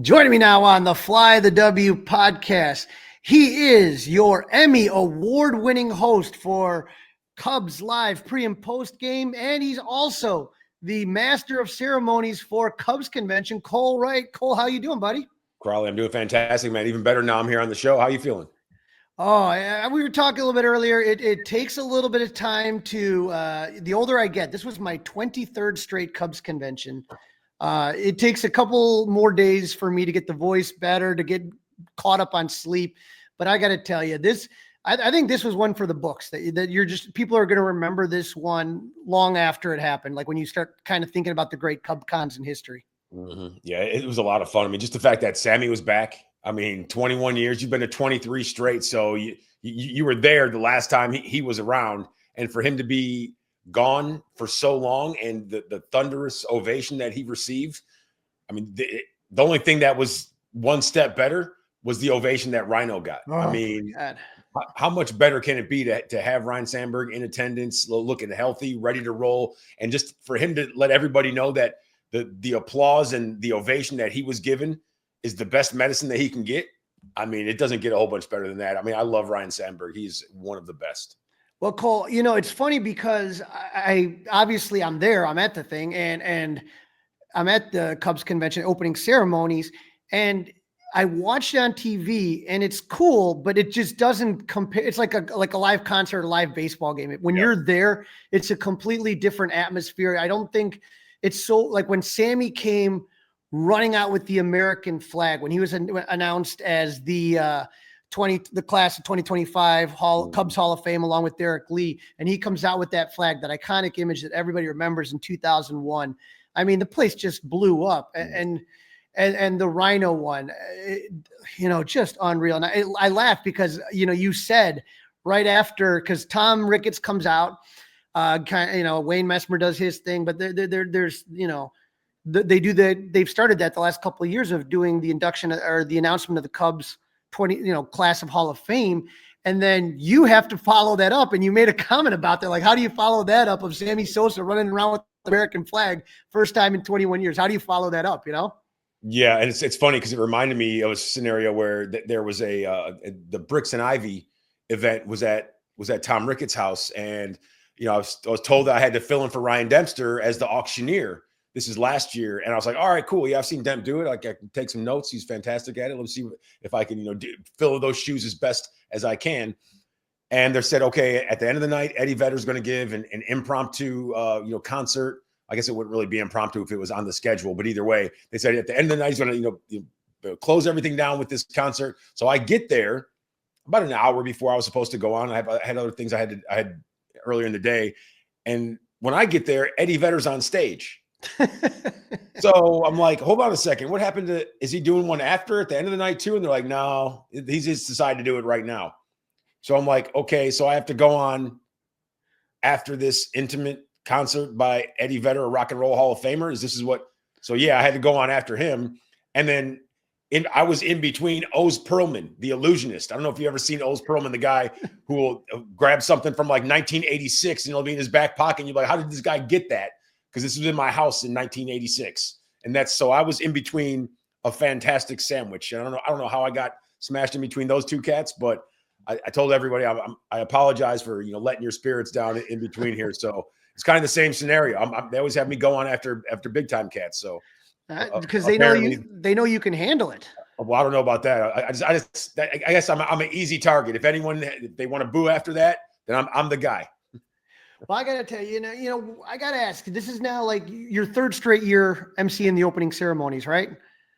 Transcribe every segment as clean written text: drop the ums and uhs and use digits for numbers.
Joining me now on the Fly the W podcast, he is your Emmy award-winning host for Cubs Live pre and post game, and he's also the master of ceremonies for Cubs convention, Cole Wright. Cole, how you doing, buddy? Crawley, I'm doing fantastic, man. Even better now I'm here on the show. How you feeling? Oh, we were talking a little bit earlier. It takes a little bit of time to, the older I get, this was my 23rd straight Cubs convention. It takes a couple more days for me to get the voice better, to get caught up on sleep. But I got to tell you, I think this was one for the books that you're just, people are going to remember this one long after it happened. Like when you start kind of thinking about the great Cub cons in history. Mm-hmm. Yeah, it was a lot of fun. I mean, just the fact that Sammy was back. I mean, 21 years, you've been to 23 straight. So you were there the last time he was around. And for him to be gone for so long and the thunderous ovation that he received, I mean, the only thing that was one step better was the ovation that Rhino got. Oh, I mean, how much better can it be to have Ryne Sandberg in attendance, looking healthy, ready to roll, and just for him to let everybody know that the applause and the ovation that he was given is the best medicine that he can get. I mean, it doesn't get a whole bunch better than that. I mean, I love Ryne Sandberg. He's one of the best. Well, Cole, it's funny because I'm there, I'm at the thing, and I'm at the Cubs convention opening ceremonies, and I watched it on TV, and it's cool, but it just doesn't compare. It's like a live concert, a live baseball game. When you're there, it's a completely different atmosphere. I don't think it's so like when Sammy came running out with the American flag, when he was announced as the class of 2025 Cubs Hall of Fame, along with Derek Lee. And he comes out with that flag, that iconic image that everybody remembers in 2001. I mean, the place just blew up. And the Rhino one, just unreal. And I laugh because, you said right after, because Tom Ricketts comes out, Wayne Messmer does his thing, but there's, they've started that the last couple of years of doing the induction or the announcement of the Cubs class of Hall of Fame. And then you have to follow that up. And you made a comment about that. Like, how do you follow that up of Sammy Sosa running around with the American flag first time in 21 years? How do you follow that up? Yeah. And it's funny because it reminded me of a scenario where there was the Bricks and Ivy event was at Tom Ricketts' house. And, I was told that I had to fill in for Ryan Dempster as the auctioneer. This is last year. And I was like, all right, cool. Yeah, I've seen Demp do it. Like, I can take some notes. He's fantastic at it. Let's see if I can, fill those shoes as best as I can. And they said, okay, at the end of the night, Eddie Vedder's going to give an impromptu, concert. I guess it wouldn't really be impromptu if it was on the schedule, but either way, they said at the end of the night, he's going to, close everything down with this concert. So I get there about an hour before I was supposed to go on. I had other things I had earlier in the day. And when I get there, Eddie Vedder's on stage. So I'm like, hold on a second. What happened is he doing one after at the end of the night too? And they're like, no, he's just decided to do it right now. So I'm like, okay, so I have to go on after this intimate concert by Eddie Vedder, a Rock and Roll Hall of Famer. So yeah, I had to go on after him. And then I was in between Oz Perlman, the illusionist. I don't know if you ever seen Oz Perlman, the guy who will grab something from like 1986 and it'll be in his back pocket. And you're like, how did this guy get that? Because this was in my house in 1986. And so I was in between a fantastic sandwich. I don't know how I got smashed in between those two cats, but I told everybody I apologize for, letting your spirits down in between here. So it's kind of the same scenario. They always have me go on after big time cats. So because they know you can handle it. Well, I don't know about that. I guess I'm an easy target. If they want to boo after that, then I'm the guy. Well, I got to tell you, I got to ask, this is now like your third straight year emceeing the opening ceremonies, right?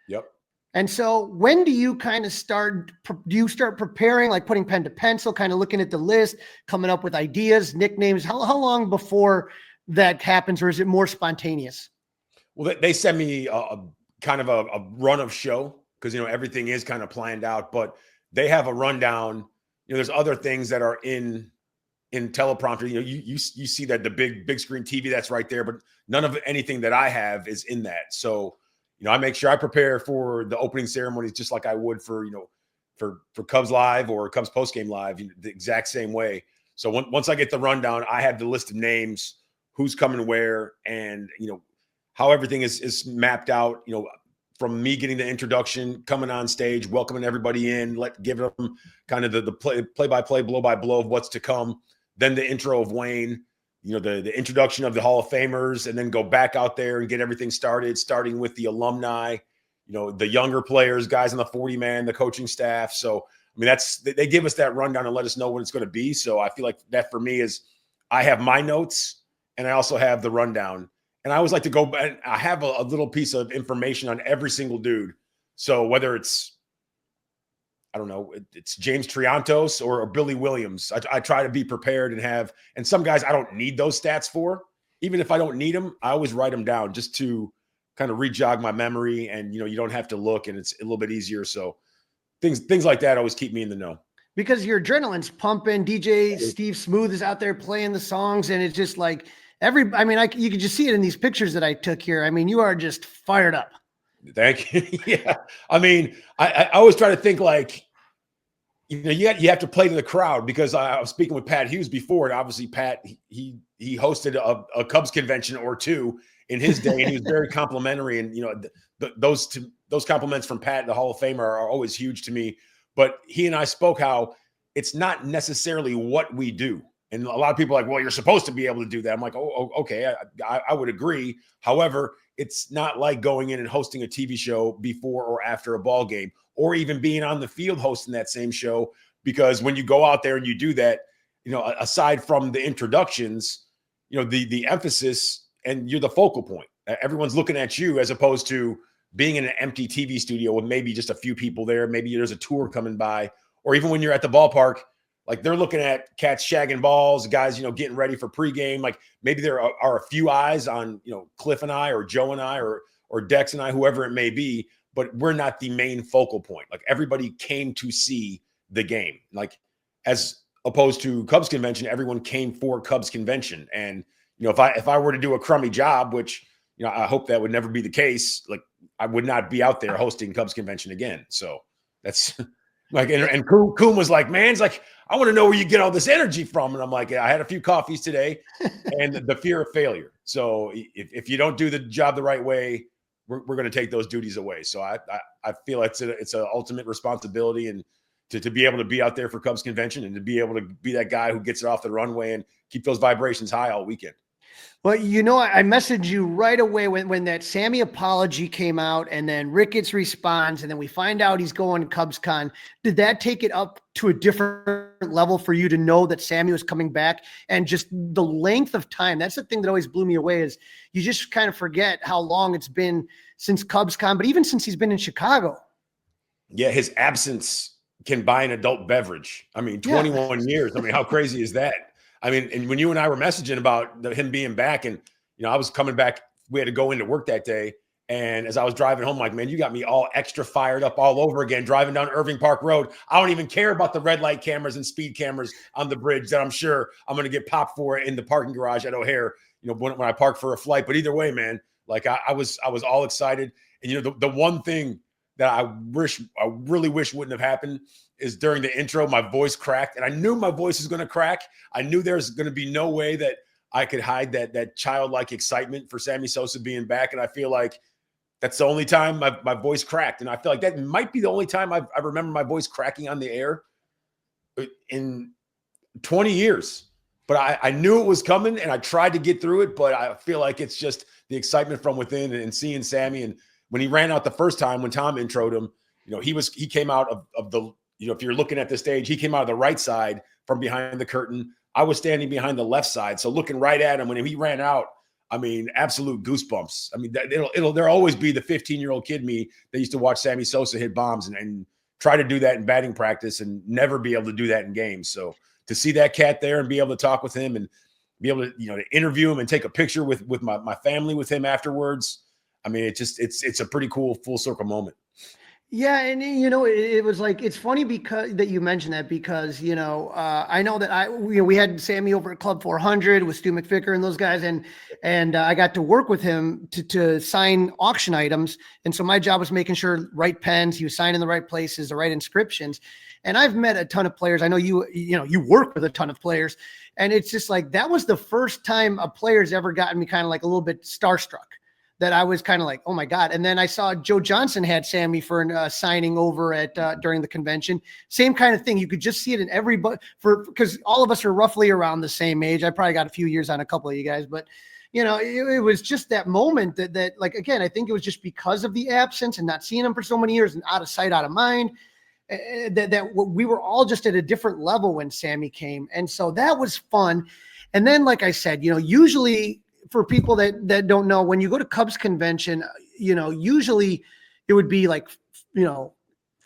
Yep. And so when do you kind of start preparing, like putting pen to pencil, kind of looking at the list, coming up with ideas, nicknames? How long before that happens, or is it more spontaneous? Well, they send me a kind of a run of show because, everything is kind of planned out, but they have a rundown. There's other things that are in teleprompter. You see that the big screen TV that's right there, but none of anything that I have is in that. So, I make sure I prepare for the opening ceremonies just like I would for Cubs Live or Cubs postgame live, the exact same way. So once I get the rundown, I have the list of names, who's coming where, and how everything is mapped out. from me getting the introduction, coming on stage, welcoming everybody in, giving them kind of the play-by-play, blow-by-blow of what's to come, then the intro of Wayne, the introduction of the Hall of Famers, and then go back out there and get everything started, starting with the alumni, the younger players, guys on the 40-man, the coaching staff. So, I mean, they give us that rundown and let us know what it's going to be. So I feel like that for me is I have my notes and I also have the rundown. And I always like to go, and I have a little piece of information on every single dude. So whether it's, I don't know, it's James Triantos or Billy Williams, I try to be prepared and some guys I don't need those stats for. Even if I don't need them, I always write them down just to kind of re-jog my memory. And, you don't have to look and it's a little bit easier. So things like that always keep me in the know. Because your adrenaline's pumping. DJ Steve Smooth is out there playing the songs, and it's just like you could just see it in these pictures that I took here. I mean, you are just fired up. Thank you. Yeah. I mean, I always try to think like, you have to play to the crowd, because I was speaking with Pat Hughes before, and obviously Pat, he hosted a Cubs convention or two in his day, and he was very complimentary. And, those compliments from Pat, the Hall of Famer, are always huge to me. But he and I spoke how it's not necessarily what we do. And a lot of people are like, well, you're supposed to be able to do that. I'm like, oh okay, I would agree. However, it's not like going in and hosting a TV show before or after a ball game, or even being on the field hosting that same show. Because when you go out there and you do that, aside from the introductions, the emphasis, and you're the focal point. Everyone's looking at you, as opposed to being in an empty TV studio with maybe just a few people there. Maybe there's a tour coming by, or even when you're at the ballpark, like they're looking at cats shagging balls, guys, getting ready for pregame. Like maybe there are a few eyes on, Cliff and I, or Joe and I, or Dex and I, whoever it may be, but we're not the main focal point. Like everybody came to see the game, like as opposed to Cubs convention, everyone came for Cubs convention. And, if I were to do a crummy job, which, I hope that would never be the case, like I would not be out there hosting Cubs convention again. So that's like, and Coom was like, man, it's like, I want to know where you get all this energy from. And I'm like, I had a few coffees today, and the fear of failure. So if you don't do the job the right way, we're going to take those duties away. So I feel it's an ultimate responsibility, and to be able to be out there for Cubs convention, and to be able to be that guy who gets it off the runway and keep those vibrations high all weekend. Well, I messaged you right away when that Sammy apology came out, and then Ricketts responds, and then we find out he's going to CubsCon. Did that take it up to a different level for you to know that Sammy was coming back, and just the length of time? That's the thing that always blew me away, is you just kind of forget how long it's been since CubsCon, but even since he's been in Chicago. Yeah, his absence can buy an adult beverage. I mean, 21 years. I mean, how crazy is that? I mean, and when you and I were messaging about him being back, and, I was coming back, we had to go into work that day. And as I was driving home, like, man, you got me all extra fired up all over again, driving down Irving Park Road. I don't even care about the red light cameras and speed cameras on the bridge that I'm sure I'm going to get popped for in the parking garage at O'Hare, when I park for a flight. But either way, man, like I was all excited. And, the one thing that I really wish wouldn't have happened is during the intro, my voice cracked, and I knew my voice was going to crack. I knew there's going to be no way that I could hide that childlike excitement for Sammy Sosa being back. And I feel like that's the only time my voice cracked. And I feel like that might be the only time I remember my voice cracking on the air in 20 years. But I knew it was coming, and I tried to get through it. But I feel like it's just the excitement from within, and seeing Sammy. And when he ran out the first time, when Tom introed him, he came out of the, if you're looking at the stage, he came out of the right side from behind the curtain. I was standing behind the left side. So looking right at him when he ran out, I mean, absolute goosebumps. I mean, there'll always be the 15-year-old kid me that used to watch Sammy Sosa hit bombs and try to do that in batting practice and never be able to do that in games. So to see that cat there and be able to talk with him and be able to, to interview him and take a picture with my family with him afterwards, I mean, it's a pretty cool full circle moment. Yeah. And, it was like, it's funny because that you mentioned that, because, I know that we had Sammy over at Club 400 with Stu McVicker and those guys. And I got to work with him to sign auction items. And so my job was making sure right pens, he was signing the right places, the right inscriptions. And I've met a ton of players. I know you work with a ton of players, and it's just like, that was the first time a player's ever gotten me kind of like a little bit starstruck. that I was kind of like, oh my God. And then I saw Joe Johnson had Sammy for a signing over at during the convention. Same kind of thing. You could just see it in everybody because all of us are roughly around the same age. I probably got a few years on a couple of you guys, but it was just that moment that like, again, I think it was just because of the absence and not seeing him for so many years and out of sight, out of mind, that we were all just at a different level when Sammy came. And so that was fun. And then, like I said, usually for people that don't know, when you go to Cubs convention, usually it would be like,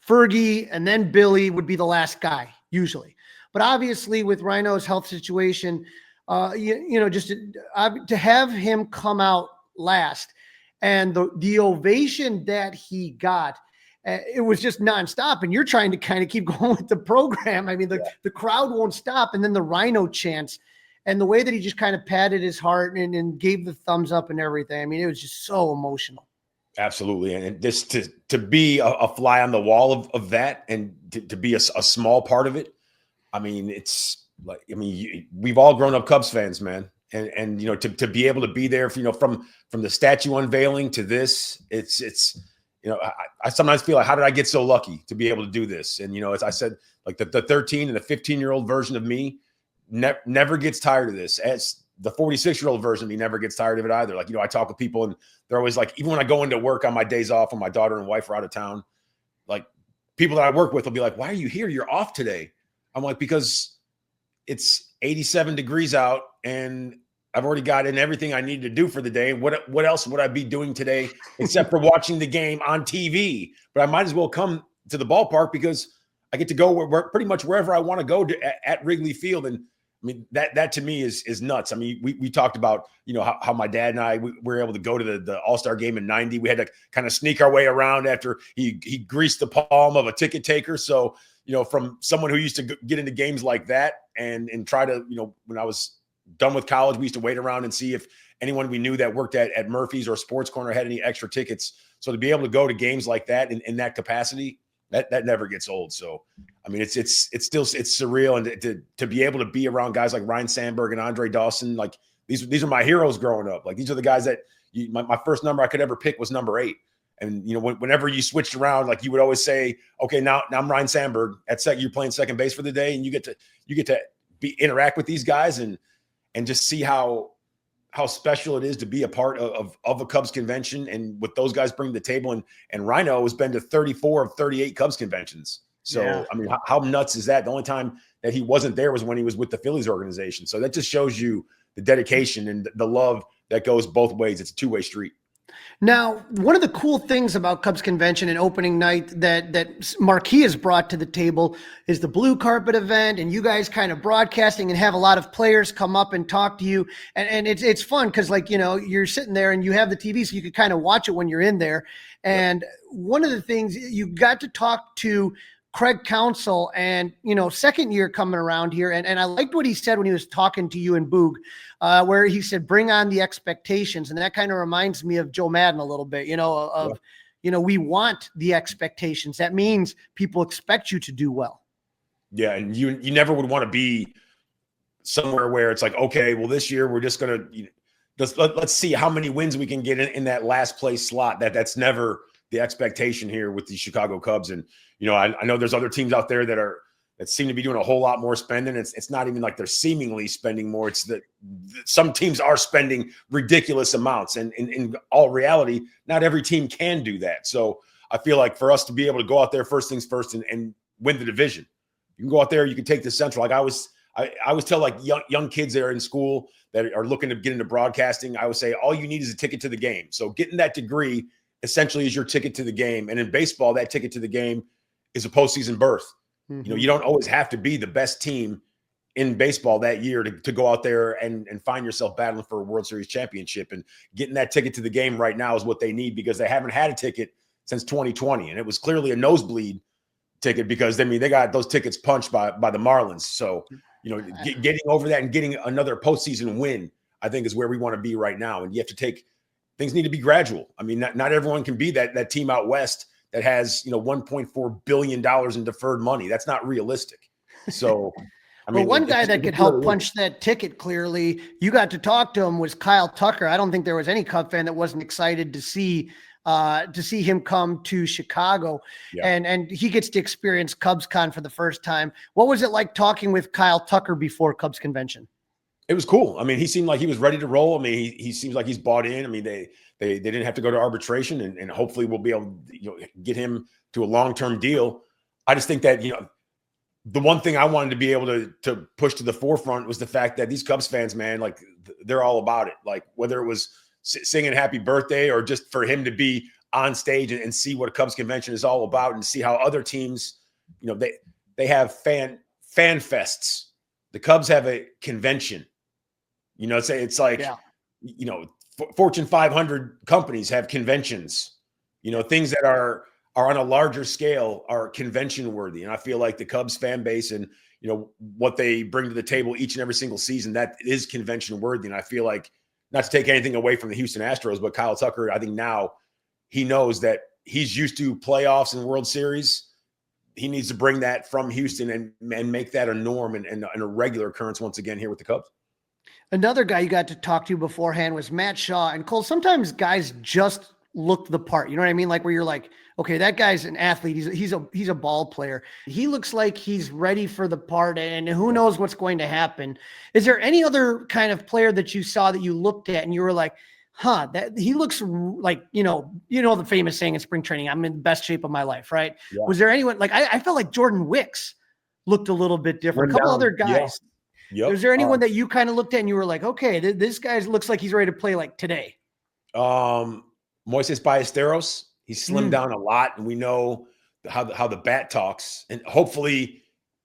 Fergie and then Billy would be the last guy usually. But obviously with Rhino's health situation, just to have him come out last and the ovation that he got, it was just nonstop. And you're trying to kind of keep going with the program. I mean, the crowd won't stop. And then the Rhino chants. And the way that he just kind of patted his heart and gave the thumbs up and everything. I mean, it was just so emotional. Absolutely. And just to be a fly on the wall of that and to be a small part of it. I mean, it's like, we've all grown up Cubs fans, man. And to be able to be there, from the statue unveiling to this, it's I sometimes feel like, how did I get so lucky to be able to do this? And, as I said, like the 13 and the 15-year-old version of me, never gets tired of this. As the 46-year-old version of me never gets tired of it either. Like, I talk to people and they're always like, even when I go into work on my days off when my daughter and wife are out of town, like people that I work with will be like, why are you here? You're off today. I'm like, because it's 87 degrees out and I've already got in everything I need to do for the day. What else would I be doing today except for watching the game on TV? But I might as well come to the ballpark because I get to go pretty much wherever I want to go at Wrigley Field. And I mean, that to me is nuts. I mean, we talked about, how my dad and I, we were able to go to the All-Star game in 90. We had to kind of sneak our way around after he greased the palm of a ticket taker. So, from someone who used to get into games like that and try to, when I was done with college, we used to wait around and see if anyone we knew that worked at Murphy's or Sports Corner had any extra tickets. So to be able to go to games like that in that capacity, that never gets old. So, I mean, it's surreal. And to be able to be around guys like Ryan Sandberg and Andre Dawson, like these are my heroes growing up. Like, these are the guys that my first number I could ever pick was number 8. And, whenever you switched around, like you would always say, okay, now I'm Ryan Sandberg at second, you're playing second base for the day. And you get to interact with these guys and just see how special it is to be a part of a Cubs convention and what those guys bring to the table. And Rhino has been to 34 of 38 Cubs conventions. So, yeah. I mean, how nuts is that? The only time that he wasn't there was when he was with the Phillies organization. So that just shows you the dedication and the love that goes both ways. It's a two-way street. Now, one of the cool things about Cubs convention and opening night that Marquee has brought to the table is the blue carpet event, and you guys kind of broadcasting and have a lot of players come up and talk to you. And it's fun because, like, you're sitting there and you have the TV, so you can kind of watch it when you're in there. And one of the things, you got to talk to Craig Counsell and, second year coming around here. And I liked what he said when he was talking to you and Boog, where he said, bring on the expectations. And that kind of reminds me of Joe Madden a little bit, we want the expectations. That means people expect you to do well. Yeah. And you never would want to be somewhere where it's like, okay, well, this year we're just going to, let's see how many wins we can get in that last place slot. That's never the expectation here with the Chicago Cubs. And, I know there's other teams out there that seem to be doing a whole lot more spending. It's not even like they're seemingly spending more. It's that some teams are spending ridiculous amounts. And in all reality, not every team can do that. So I feel like for us to be able to go out there first things first and win the division, you can go out there, you can take the Central. Like I always tell like young kids that are in school that are looking to get into broadcasting, I would say all you need is a ticket to the game. So getting that degree essentially is your ticket to the game. And in baseball, that ticket to the game is a postseason berth. Mm-hmm. You don't always have to be the best team in baseball that year to go out there and find yourself battling for a World Series championship. And getting that ticket to the game right now is what they need, because they haven't had a ticket since 2020. And it was clearly a nosebleed ticket because, they got those tickets punched by the Marlins. So, getting over that and getting another postseason win, I think, is where we want to be right now. And you have to things need to be gradual. I mean, not everyone can be that team out West that has, $1.4 billion in deferred money. That's not realistic. So I Well, mean, one guy that could help really is. punch that ticket clearly, you got to talk to him, was Kyle Tucker. I don't think there was any Cub fan that wasn't excited to see him come to Chicago, Yeah. and he gets to experience CubsCon for the first time. What was it like talking with Kyle Tucker before Cubs convention? It was cool. I mean, he seemed like he was ready to roll. I mean, he seems like he's bought in. I mean, they didn't have to go to arbitration, and hopefully we'll be able to get him to a long-term deal. I just think that the one thing I wanted to be able to push to the forefront was the fact that these Cubs fans, man, like they're all about it. Like whether it was singing happy birthday or just for him to be on stage and see what a Cubs convention is all about and see how other teams, they have fan fests. The Cubs have a convention. It's like, Fortune 500 companies have conventions, things that are on a larger scale are convention worthy. And I feel like the Cubs fan base and, what they bring to the table each and every single season, that is convention worthy. And I feel like, not to take anything away from the Houston Astros, but Kyle Tucker, I think now he knows that he's used to playoffs and World Series. He needs to bring that from Houston and make that a norm and a regular occurrence once again here with the Cubs. Another guy you got to talk to beforehand was Matt Shaw. And Cole, sometimes guys just look the part. You know what I mean? Like where you're like, okay, that guy's an athlete. He's a ball player. He looks like he's ready for the part, and who knows what's going to happen. Is there any other kind of player that you saw that you looked at and you were like, that he looks like, the famous saying in spring training, I'm in the best shape of my life, right? Yeah. Was there anyone like, I felt like Jordan Wicks looked a little bit different. A couple other guys. Yeah. Yep. Was there anyone that you kind of looked at and you were like, okay, this guy looks like he's ready to play like today? Moises Ballesteros, he's slimmed down a lot, and we know how the bat talks. And hopefully,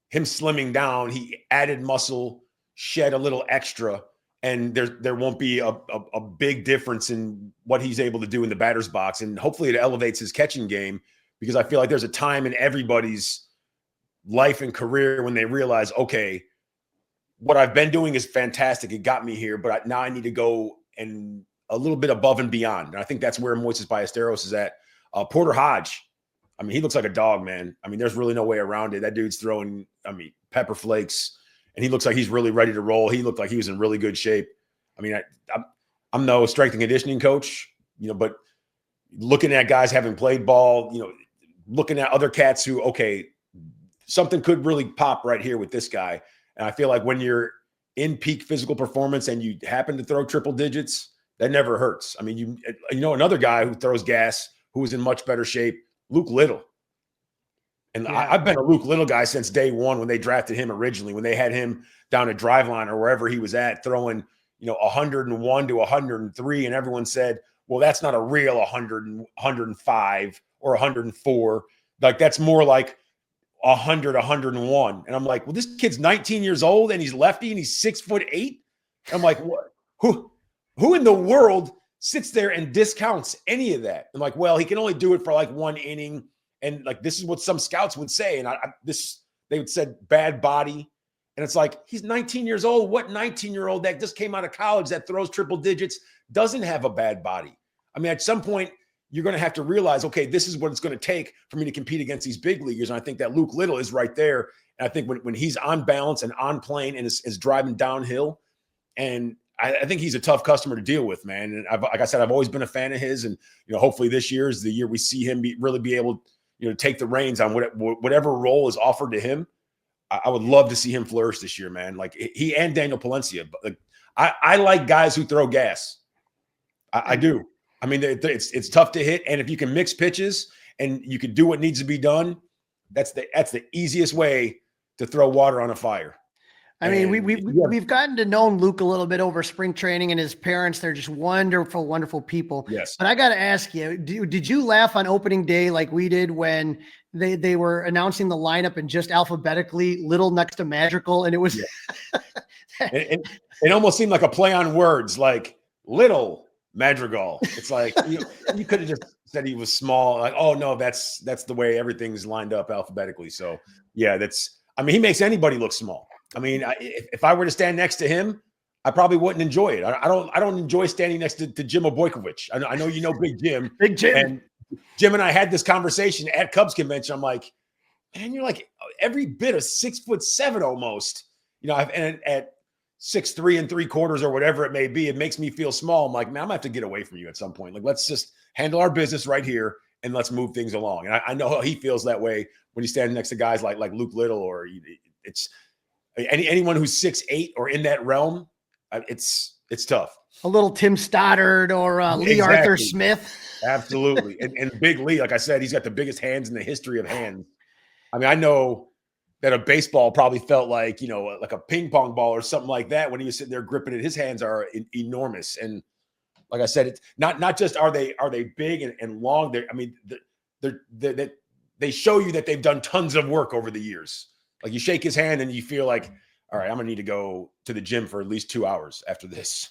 him slimming down, he added muscle, shed a little extra, and there won't be a big difference in what he's able to do in the batter's box. And hopefully, it elevates his catching game, because I feel like there's a time in everybody's life and career when they realize, okay, what I've been doing is fantastic. It got me here, but now I need to go and a little bit above and beyond. And I think that's where Moises Ballesteros is at. Porter Hodge, I mean, he looks like a dog, man. I mean, there's really no way around it. That dude's throwing, pepper flakes, and he looks like he's really ready to roll. He looked like he was in really good shape. I mean, I'm no strength and conditioning coach, but looking at guys having played ball, looking at other cats who, okay, something could really pop right here with this guy. And I feel like when you're in peak physical performance and you happen to throw triple digits, that never hurts. I mean, another guy who throws gas, who is in much better shape, Luke Little. And yeah. I've been a Luke Little guy since day one when they drafted him originally, when they had him down at Driveline or wherever he was at throwing, 101 to 103. And everyone said, well, that's not a real 100, 105 or 104. Like that's more like 100, 101. And I'm like, well, this kid's 19 years old and he's lefty and he's 6'8". I'm like, what? Who in the world sits there and discounts any of that? I'm like, well, he can only do it for like one inning. And like, this is what some scouts would say. And they would said bad body. And it's like, he's 19 years old. What 19-year-old that just came out of college that throws triple digits doesn't have a bad body? I mean, at some point, you're going to have to realize, okay, this is what it's going to take for me to compete against these big leaguers. And I think that Luke Little is right there. And I think when he's on balance and on plane and is driving downhill, and I think he's a tough customer to deal with, man. And like I said, I've always been a fan of his. And, hopefully this year is the year we see him really be able to take the reins on whatever role is offered to him. I would love to see him flourish this year, man. Like he and Daniel Palencia. But like, I like guys who throw gas. I do. I mean, it's tough to hit. And if you can mix pitches and you can do what needs to be done, that's the easiest way to throw water on a fire. I mean, we've gotten to know Luke a little bit over spring training, and his parents, they're just wonderful, wonderful people. Yes. But I got to ask you, did you laugh on opening day like we did when they were announcing the lineup and just alphabetically Little next to Madrigal? And it was, it almost seemed like a play on words, like Little Madrigal. It's like, you could have just said he was small. Like, oh no, that's the way everything's lined up alphabetically. So yeah, he makes anybody look small. I mean, if I were to stand next to him, I probably wouldn't enjoy it. I don't enjoy standing next to Jim Obojkovic. I know Big Jim. Big Jim. And Jim and I had this conversation at Cubs convention. I'm like, man, you're like every bit of 6'7" almost. and at 6'3 3/4" or whatever it may be, it makes me feel small. I'm like, man, I'm gonna have to get away from you at some point. Like, let's just handle our business right here and let's move things along. And I know he feels that way when he's standing next to guys like Luke Little, or it's anyone who's 6'8" or in that realm. It's tough. A little Tim Stoddard or Lee Arthur Smith. Absolutely. And Big Lee, like I said, he's got the biggest hands in the history of hands. I mean, I know that a baseball probably felt like, like a ping pong ball or something like that when he was sitting there gripping it. His hands are enormous. And like I said, it's not just are they big and long. I mean, they show you that they've done tons of work over the years. Like, you shake his hand and you feel like, all right, I'm gonna need to go to the gym for at least 2 hours after this.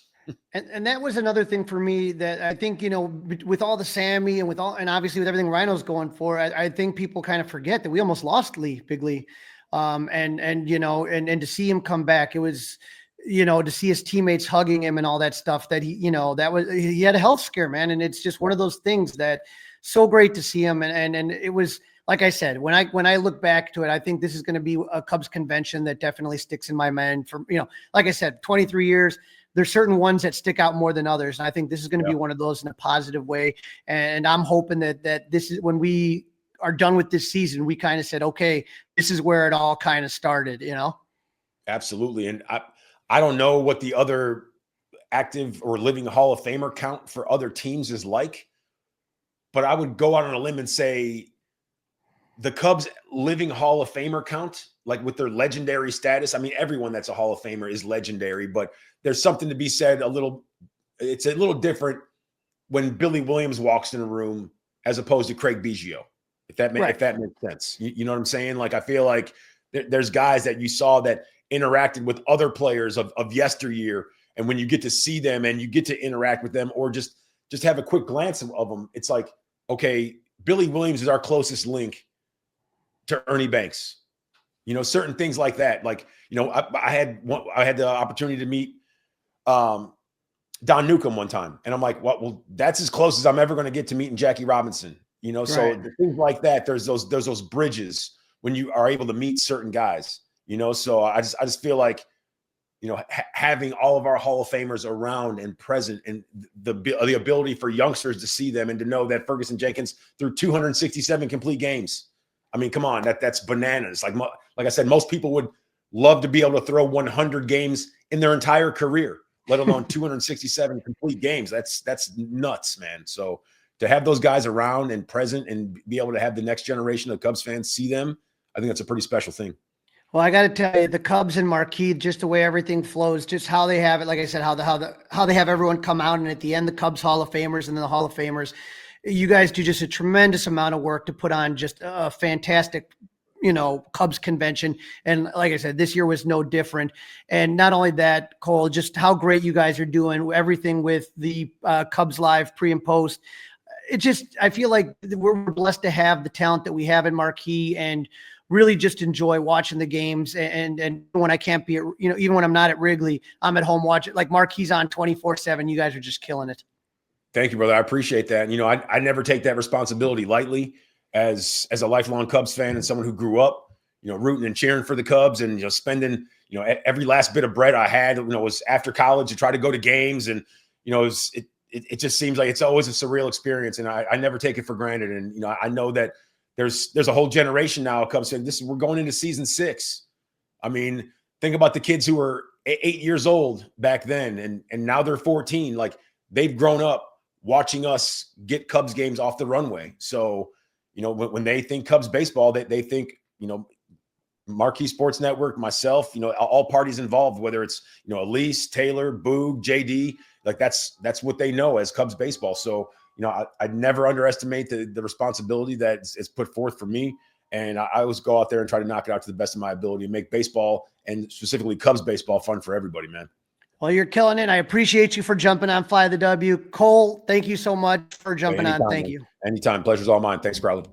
And that was another thing for me that I think, with all the Sammy and and obviously with everything Rhino's going for, I think people kind of forget that we almost lost Big Lee. And to see him come back, it was, to see his teammates hugging him and all that stuff that he had a health scare, man. And it's just one of those things that so great to see him. And it was, like I said, when I look back to it, I think this is going to be a Cubs convention that definitely sticks in my mind for, like I said, 23 years. There's certain ones that stick out more than others. And I think this is going to be one of those in a positive way. And I'm hoping that this is, when we are done with this season, we kind of said, okay, this is where it all kind of started, Absolutely. And I don't know what the other active or living Hall of Famer count for other teams is like, but I would go out on a limb and say the Cubs living Hall of Famer count, like with their legendary status. I mean, everyone that's a Hall of Famer is legendary, but there's something to be said it's a little different when Billy Williams walks in a room as opposed to Craig Biggio, if that makes sense. You know what I'm saying? Like, I feel like there's guys that you saw that interacted with other players of yesteryear. And when you get to see them and you get to interact with them or just have a quick glance of them, it's like, okay, Billy Williams is our closest link to Ernie Banks. Certain things like that. Like, I had the opportunity to meet Don Newcomb one time, and I'm like, well, that's as close as I'm ever going to get to meeting Jackie Robinson. So the things like that, there's those bridges when you are able to meet certain guys. So I just feel like, having all of our Hall of Famers around and present, and the ability for youngsters to see them and to know that Ferguson Jenkins threw 267 complete games. I mean, come on, that's bananas. Like I said, most people would love to be able to throw 100 games in their entire career, let alone 267 complete games. That's nuts, man. So to have those guys around and present and be able to have the next generation of Cubs fans see them, I think that's a pretty special thing. Well, I got to tell you, the Cubs and Marquee, just the way everything flows, just how they have it. Like I said, how they have everyone come out, and at the end, the Cubs Hall of Famers and then the Hall of Famers. You guys do just a tremendous amount of work to put on just a fantastic, Cubs convention. And like I said, this year was no different. And not only that, Cole, just how great you guys are doing everything with the Cubs Live pre and post. I feel like we're blessed to have the talent that we have in Marquee, and really just enjoy watching the games. And when I can't be, even when I'm not at Wrigley, I'm at home watching. Like, Marquee's on 24/7. You guys are just killing it. Thank you, brother. I appreciate that. And, I never take that responsibility lightly as a lifelong Cubs fan and someone who grew up, rooting and cheering for the Cubs, and, spending, every last bit of bread I had, was after college to try to go to games. And, it just seems like it's always a surreal experience. And I never take it for granted. And, I know that there's a whole generation now of Cubs fans. We're going into season 6. I mean, think about the kids who were 8 years old back then, and now they're 14. Like, they've grown up watching us get Cubs games off the runway. So, when they think Cubs baseball, they think, Marquee Sports Network, myself, all parties involved, whether it's, Elise, Taylor, Boog, JD, like that's what they know as Cubs baseball. So, I'd never underestimate the responsibility that is put forth for me. And I always go out there and try to knock it out to the best of my ability and make baseball, and specifically Cubs baseball, fun for everybody, man. Well, you're killing it. I appreciate you for jumping on Fly the W. Cole, thank you so much for jumping on. Thank you. Anytime. Pleasure's all mine. Thanks, Crowley.